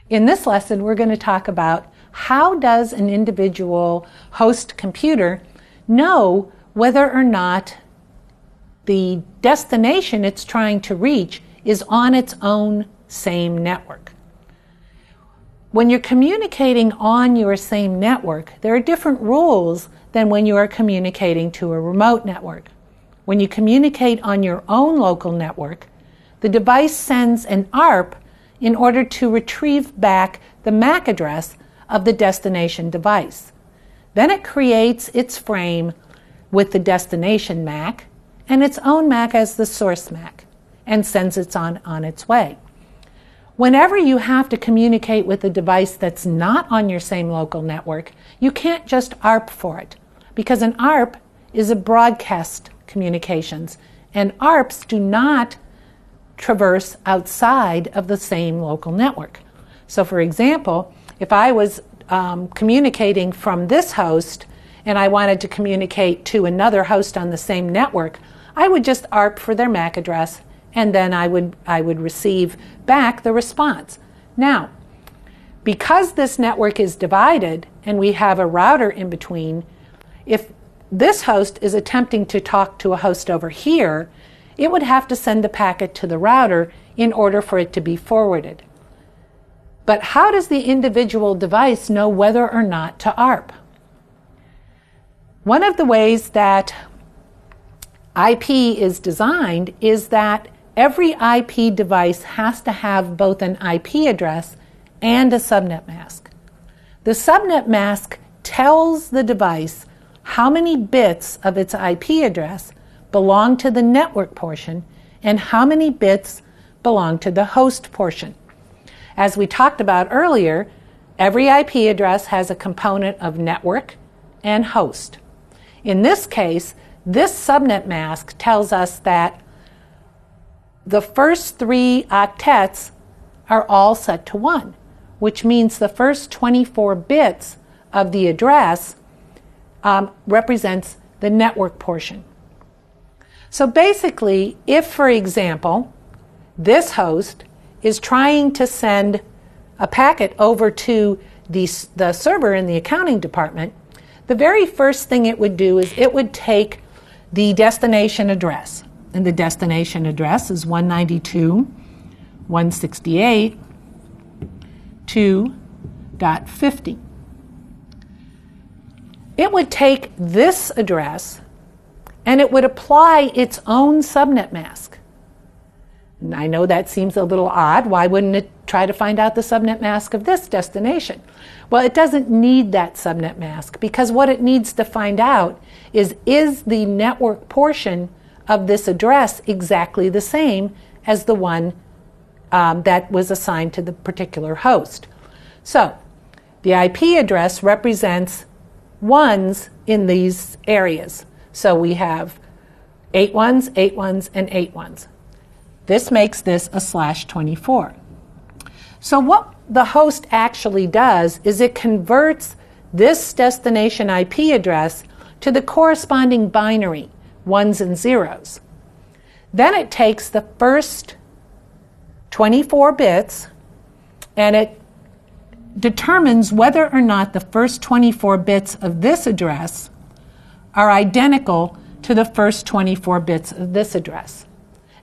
In this lesson, we're going to talk about how does an individual host computer know whether or not the destination it's trying to reach is on its own same network. When you're communicating on your same network, there are different rules than when you are communicating to a remote network. When you communicate on your own local network, the device sends an ARP in order to retrieve back the MAC address of the destination device. Then it creates its frame with the destination MAC and its own MAC as the source MAC and sends it on its way. Whenever you have to communicate with a device that's not on your same local network, you can't just ARP for it, because an ARP is a broadcast communications, and ARPs do not traverse outside of the same local network. So for example, if I was communicating from this host and I wanted to communicate to another host on the same network, I would just ARP for their MAC address, and then I would receive back the response. Now, because this network is divided and we have a router in between, if this host is attempting to talk to a host over here, it would have to send the packet to the router in order for it to be forwarded. But how does the individual device know whether or not to ARP? One of the ways that IP is designed is that every IP device has to have both an IP address and a subnet mask. The subnet mask tells the device how many bits of its IP address belong to the network portion and how many bits belong to the host portion. As we talked about earlier, every IP address has a component of network and host. In this case, this subnet mask tells us that the first 3 octets are all set to 1, which means the first 24 bits of the address represents the network portion. So basically, if, for example, this host is trying to send a packet over to the server in the accounting department, the very first thing it would do is it would take the destination address. And the destination address is 192.168.2.50. It would take this address and it would apply its own subnet mask. And I know that seems a little odd. Why wouldn't it try to find out the subnet mask of this destination? Well, it doesn't need that subnet mask, because what it needs to find out is the network portion of this address exactly the same as the one that was assigned to the particular host. So the IP address represents ones in these areas. So we have 8 ones, 8 ones, and 8 ones. This makes this a /24. So what the host actually does is it converts this destination IP address to the corresponding binary, 1s and 0s. Then it takes the first 24 bits and it determines whether or not the first 24 bits of this address are identical to the first 24 bits of this address.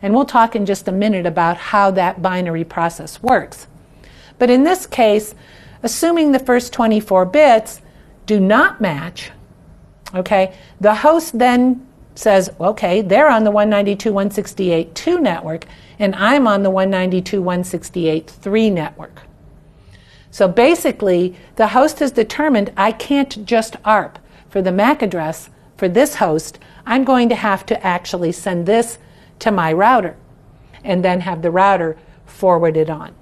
And we'll talk in just a minute about how that binary process works. But in this case, assuming the first 24 bits do not match, okay, the host then says, okay, they're on the 192.168.2 network, and I'm on the 192.168.3 network. So basically, the host has determined I can't just ARP for the MAC address for this host. I'm going to have to actually send this to my router and then have the router forward it on.